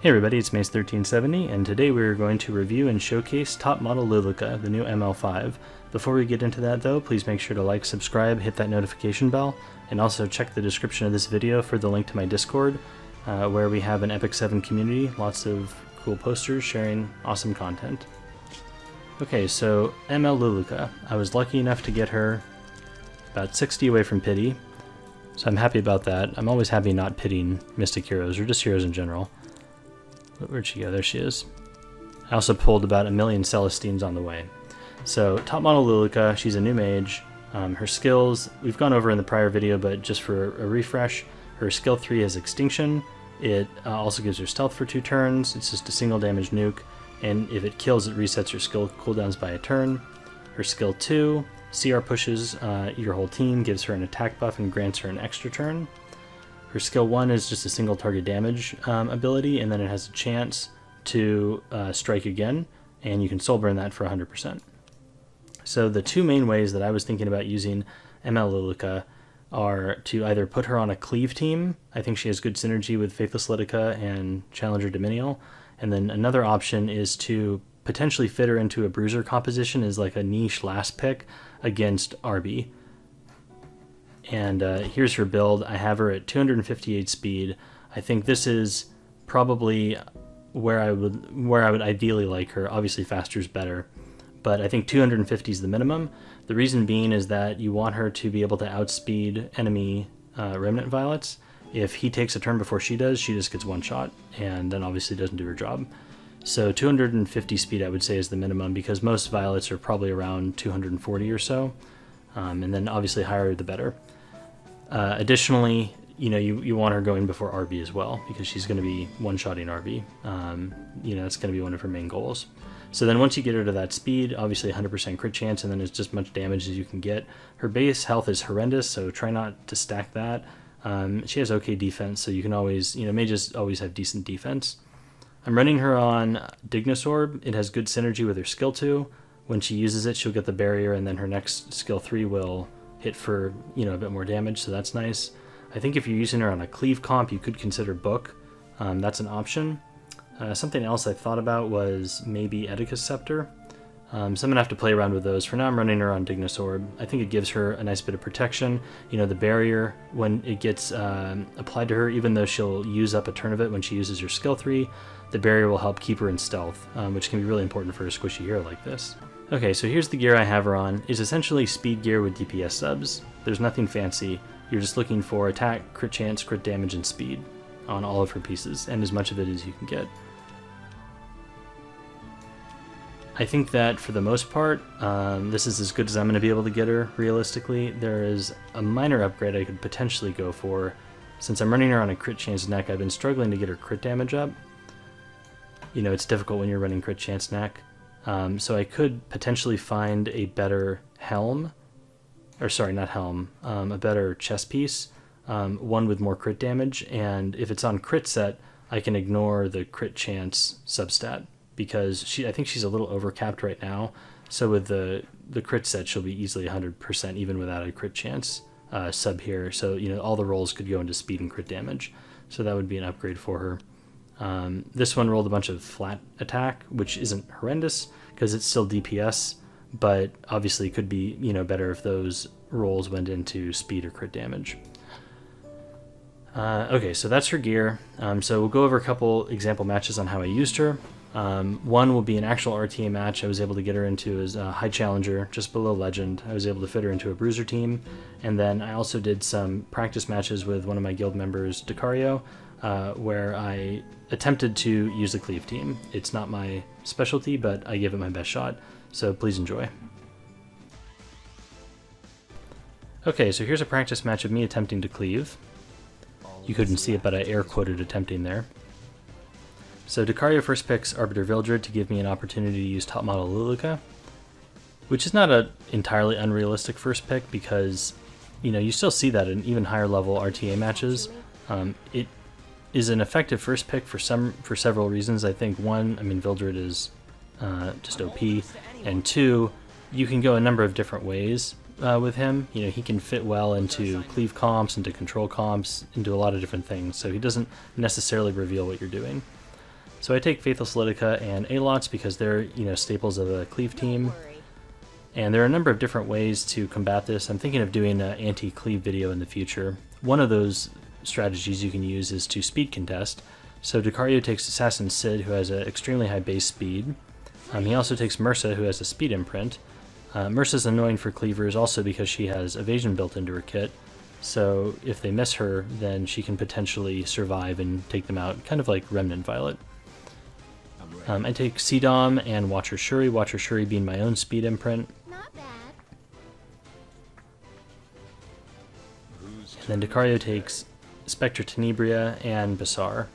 Hey everybody, it's Mace1370, and today we're going to review and showcase top model Luluca, the new ML5. Before we get into that though, please make sure to like, subscribe, hit that notification bell, and also check the description of this video for the link to my Discord, where we have an Epic 7 community, lots of cool posters sharing awesome content. Okay, so ML Luluca. I was lucky enough to get her about 60 away from pity, so I'm happy about that. I'm always happy not pitying Mystic heroes, or just heroes in general. Where'd she go? There she is. I also pulled about 1,000,000 Celestines on the way. So, top model Luluca, she's a new mage. Her skills, we've gone over in the prior video, but just for a refresh, her skill 3 is Extinction. It also gives her stealth for 2 turns. It's just a single damage nuke, and if it kills, it resets her skill cooldowns by a turn. Her skill 2, CR pushes your whole team, gives her an attack buff, and grants her an extra turn. Her skill 1 is just a single target damage ability, and then it has a chance to strike again, and you can soul burn that for 100%. So the two main ways that I was thinking about using ML Luluca are to either put her on a Cleave team. I think she has good synergy with Faithless Litica and Challenger Dominial. And then another option is to potentially fit her into a Bruiser composition as like a niche last pick against RB. And here's her build. I have her at 258 speed. I think this is probably where I would ideally like her. Obviously faster is better, but I think 250 is the minimum. The reason being is that you want her to be able to outspeed enemy Remnant Violets. If he takes a turn before she does, she just gets one shot, and then obviously doesn't do her job. So 250 speed I would say is the minimum, because most Violets are probably around 240 or so, and then obviously higher the better. Additionally, you want her going before RB as well, because she's going to be one-shotting RB. That's going to be one of her main goals. So then once you get her to that speed, obviously 100% crit chance, and then it's just much damage as you can get. Her base health is horrendous, so try not to stack that. She has okay defense, so you can always, mages always have decent defense. I'm running her on Dignus Orb. It has good synergy with her skill 2. When she uses it, she'll get the barrier, and then her next skill 3 will hit for a bit more damage, so that's nice. I think if you're using her on a Cleave comp, you could consider Book. That's an option. Something else I thought about was maybe Edicus Scepter. So I'm going to have to play around with those. For now, I'm running her on Dignus Orb. I think it gives her a nice bit of protection. The barrier, when it gets applied to her, even though she'll use up a turn of it when she uses her skill 3, the barrier will help keep her in stealth, which can be really important for a squishy hero like this. Okay, so here's the gear I have her on. It's essentially speed gear with DPS subs. There's nothing fancy. You're just looking for attack, crit chance, crit damage, and speed on all of her pieces, and as much of it as you can get. I think that for the most part, this is as good as I'm going to be able to get her, realistically. There is a minor upgrade I could potentially go for. Since I'm running her on a crit chance neck, I've been struggling to get her crit damage up. It's difficult when you're running crit chance neck. So I could potentially find a better helm, or sorry, not helm, a better chest piece, one with more crit damage, and if it's on crit set, I can ignore the crit chance substat, because I think she's a little overcapped right now, so with the crit set, she'll be easily 100% even without a crit chance sub here, so all the rolls could go into speed and crit damage, so that would be an upgrade for her. This one rolled a bunch of flat attack, which isn't horrendous because it's still DPS, but obviously could be better if those rolls went into speed or crit damage. Okay, so that's her gear. So we'll go over a couple example matches on how I used her. One will be an actual RTA match. I was able to get her into as a high challenger, just below legend. I was able to fit her into a Bruiser team, and then I also did some practice matches with one of my guild members, Decario, where I attempted to use the Cleave team. It's not my specialty, but I gave it my best shot, so please enjoy. Okay, so here's a practice match of me attempting to Cleave. You couldn't see it, but I air quoted attempting there. So Decario first picks Arbiter Vildred to give me an opportunity to use top model Luluca, which is not an entirely unrealistic first pick, because you still see that in even higher level RTA matches. It is an effective first pick for several reasons. I think one, Vildred is just OP, and two, you can go a number of different ways with him. He can fit well into Cleave comps, into control comps, into a lot of different things, so he doesn't necessarily reveal what you're doing. So I take Faithless Luluca and Alots because they're, staples of a Cleave team. And there are a number of different ways to combat this. I'm thinking of doing an anti-Cleave video in the future. One of those strategies you can use is to speed contest. So Decario takes Assassin Sid, who has an extremely high base speed. He also takes Mursa, who has a speed imprint. Mursa's annoying for cleavers also because she has evasion built into her kit. So if they miss her, then she can potentially survive and take them out, kind of like Remnant Violet. I take Cdom and Watcher Shuri, Watcher Shuri being my own speed imprint. Not bad. And then Decario takes Spectre Tenebria and Basar.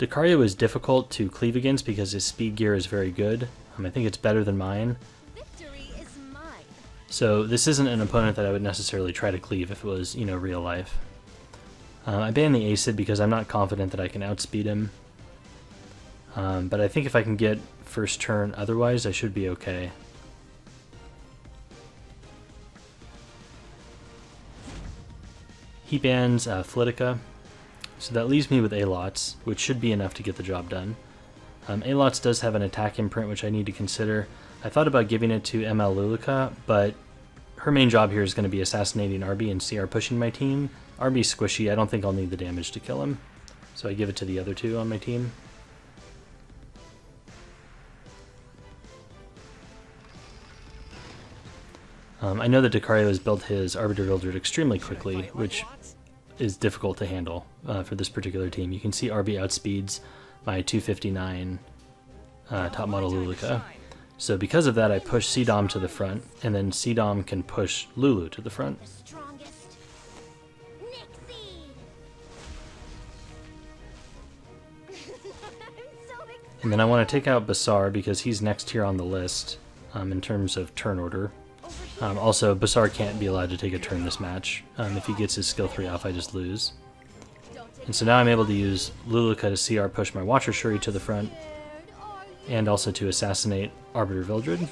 Decario is difficult to cleave against because his speed gear is very good. I think it's better than mine. Victory is mine. So this isn't an opponent that I would necessarily try to cleave if it was, real life. I ban the Acid because I'm not confident that I can outspeed him. But I think if I can get first turn otherwise, I should be okay. He bans Flitica, so that leaves me with Alots, which should be enough to get the job done. Alots does have an attack imprint, which I need to consider. I thought about giving it to ML Luluca, but her main job here is going to be assassinating RB and CR pushing my team. RB's squishy, I don't think I'll need the damage to kill him, so I give it to the other two on my team. I know that Decario has built his Arbiter Wildred extremely quickly, which is difficult to handle for this particular team. You can see RB outspeeds my 259 top model Luluca. So because of that, I push Cdom to the front, and then Cdom can push Lulu to the front. And then I want to take out Basar because he's next here on the list in terms of turn order. Also, Basar can't be allowed to take a turn this match. If he gets his skill 3 off, I just lose. And so now I'm able to use Luluca to CR push my Watcher Shuri to the front, and also to assassinate Arbiter Wildred.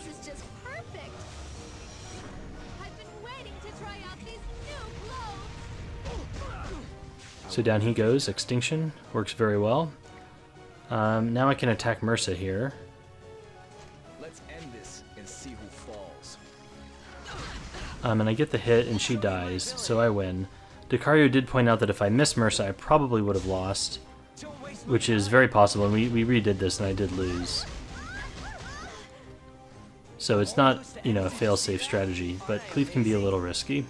So down he goes, Extinction, works very well. Now I can attack Mursa here. Let's end this and see who falls. And I get the hit and she dies, so I win. Decario did point out that if I missed Mursa, I probably would have lost, which is very possible, and we redid this and I did lose. So it's not, a fail-safe strategy, but Cleave can be a little risky.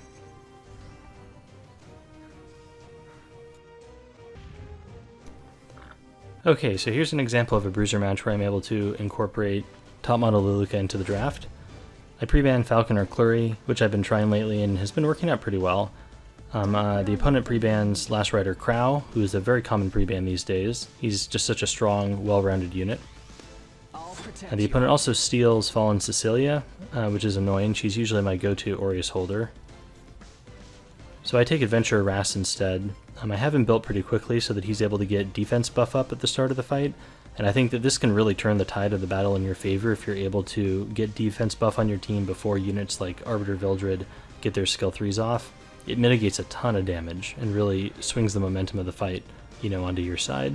Okay, so here's an example of a Bruiser match where I'm able to incorporate top model Luluca into the draft. I pre-ban Falcon or Clury, which I've been trying lately and has been working out pretty well. The opponent pre-bans Last Rider Crow, who is a very common pre-ban these days. He's just such a strong, well-rounded unit. The opponent also steals Fallen Cecilia, which is annoying. She's usually my go-to Aureus holder. So I take Adventurer Ras instead. I have him built pretty quickly so that he's able to get defense buff up at the start of the fight, and I think that this can really turn the tide of the battle in your favor if you're able to get defense buff on your team before units like Arbiter Wildred get their skill 3s off. It mitigates a ton of damage and really swings the momentum of the fight, onto your side.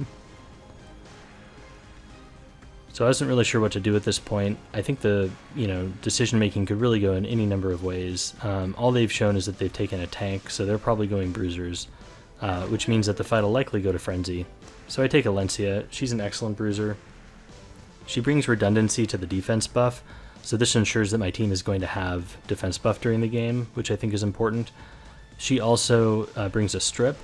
So I wasn't really sure what to do at this point. I think the, decision making could really go in any number of ways. All they've shown is that they've taken a tank, so they're probably going Bruisers, which means that the fight will likely go to Frenzy. So I take Alencia. She's an excellent Bruiser. She brings redundancy to the defense buff, so this ensures that my team is going to have defense buff during the game, which I think is important. She also brings a strip,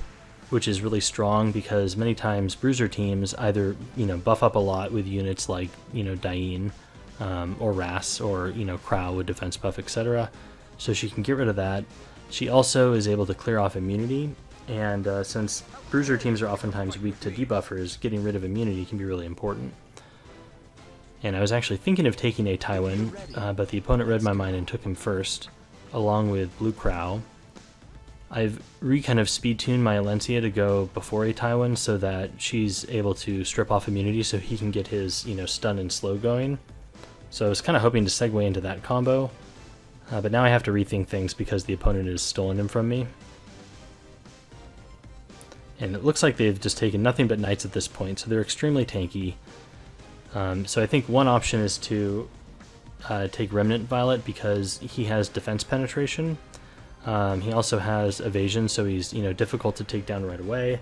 which is really strong because many times Bruiser teams either, buff up a lot with units like, Dain, or Ras, or, Crow with defense buff, etc. So she can get rid of that. She also is able to clear off immunity, and since Bruiser teams are oftentimes weak to debuffers, getting rid of immunity can be really important. And I was actually thinking of taking a Tywin, but the opponent read my mind and took him first, along with Blue Crow. I've kind of speed-tuned my Alencia to go before a Tywin so that she's able to strip off immunity so he can get his, stun and slow going. So I was kind of hoping to segue into that combo, but now I have to rethink things because the opponent has stolen him from me. And it looks like they've just taken nothing but knights at this point, so they're extremely tanky. So I think one option is to take Remnant Violet because he has defense penetration. He also has evasion, so he's difficult to take down right away.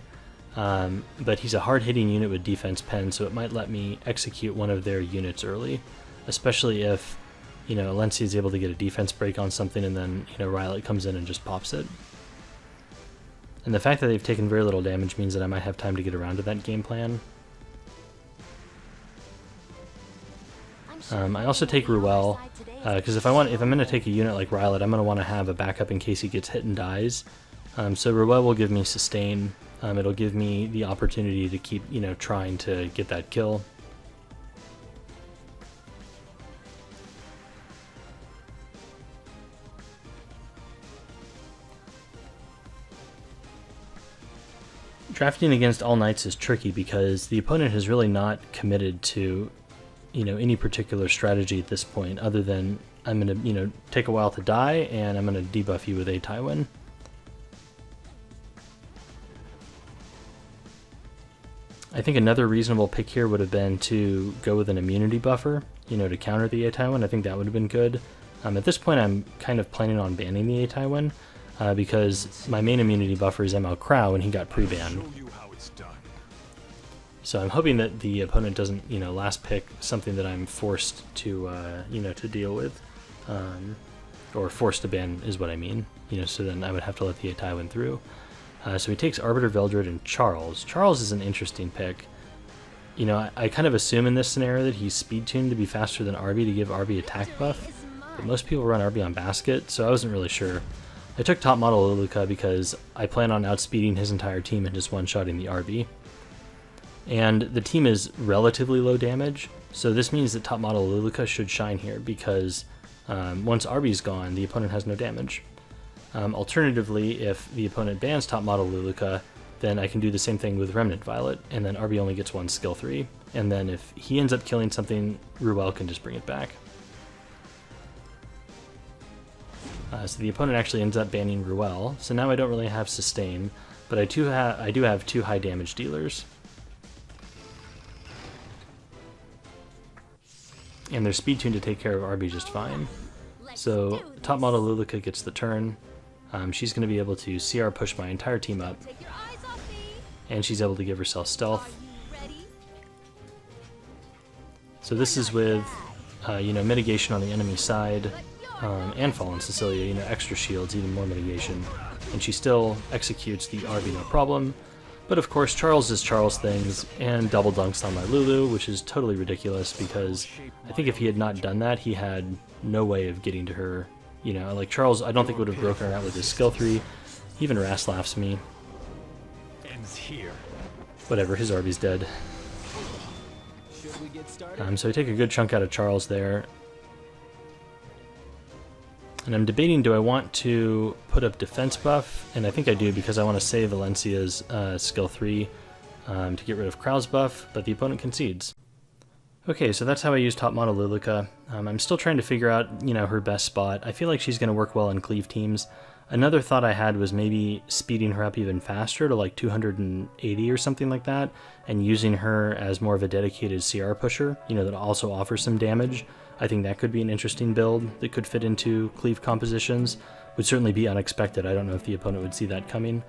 But he's a hard-hitting unit with defense pen, so it might let me execute one of their units early, especially if Alencia is able to get a defense break on something and then Rylot comes in and just pops it. And the fact that they've taken very little damage means that I might have time to get around to that game plan. I also take Ruel, because if I'm going to take a unit like Rylot, I'm going to want to have a backup in case he gets hit and dies. So Ruel will give me sustain. It'll give me the opportunity to keep, trying to get that kill. Drafting against all knights is tricky because the opponent has really not committed to any particular strategy at this point, other than I'm going to, take a while to die, and I'm going to debuff you with a Tywin. I think another reasonable pick here would have been to go with an immunity buffer, to counter the A-Tywin. I think that would have been good. At this point, I'm kind of planning on banning the A-Tywin, because my main immunity buffer is ML Crow, and he got pre-banned. So I'm hoping that the opponent doesn't, last pick something that I'm forced to, to deal with. Or forced to ban is what I mean. So then I would have to let the Tywin through. So he takes Arbiter, Veldred, and Charles. Charles is an interesting pick. I kind of assume in this scenario that he's speed-tuned to be faster than Arby to give Arby attack buff. But most people run Arby on basket, so I wasn't really sure. I took top model Luluca because I plan on outspeeding his entire team and just one-shotting the Arby. And the team is relatively low damage, so this means that top model Luluca should shine here because once Arby's gone, the opponent has no damage. Alternatively, if the opponent bans top model Luluca, then I can do the same thing with Remnant Violet, and then Arby only gets one skill 3. And then if he ends up killing something, Ruel can just bring it back. So the opponent actually ends up banning Ruel, so now I don't really have sustain, but I do have 2 high damage dealers. And they're speed tuned to take care of Arby just fine. So top model Luluca gets the turn. She's going to be able to CR push my entire team up, and she's able to give herself stealth. So this is with mitigation on the enemy side, and Fallen Cecilia, extra shields, even more mitigation, and she still executes the Arby no problem. But of course, Charles does Charles things and double dunks on my Lulu, which is totally ridiculous because I think if he had not done that, he had no way of getting to her. Like Charles, I don't think would have broken her out with his skill 3. Even Ras laughs me. Whatever, his Arby's dead. So I take a good chunk out of Charles there. And I'm debating, do I want to put up defense buff? And I think I do because I want to save Alencia's skill 3 to get rid of Krau's buff, but the opponent concedes. Okay, so that's how I use top model Luluca. I'm still trying to figure out, her best spot. I feel like she's going to work well in Cleave teams. Another thought I had was maybe speeding her up even faster to like 280 or something like that, and using her as more of a dedicated CR pusher, that also offers some damage. I think that could be an interesting build that could fit into Cleave compositions. Would certainly be unexpected. I don't know if the opponent would see that coming.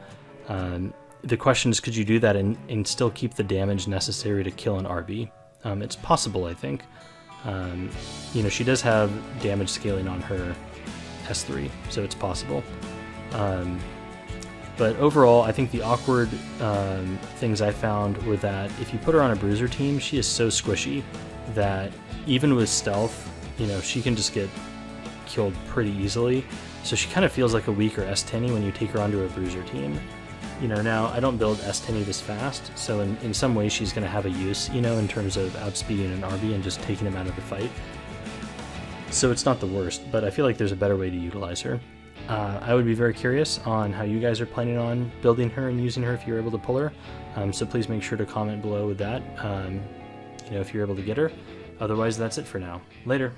The question is, could you do that and still keep the damage necessary to kill an RB? It's possible, I think. She does have damage scaling on her S3, so it's possible. But overall, I think the awkward things I found were that if you put her on a Bruiser team, she is so squishy that even with stealth, she can just get killed pretty easily. So she kind of feels like a weaker S10 when you take her onto a Bruiser team. Now I don't build S10 this fast, so in some ways she's going to have a use, in terms of outspeeding an RB and just taking him out of the fight. So it's not the worst, but I feel like there's a better way to utilize her. I would be very curious on how you guys are planning on building her and using her if you're able to pull her. So please make sure to comment below with that, if you're able to get her. Otherwise, that's it for now. Later.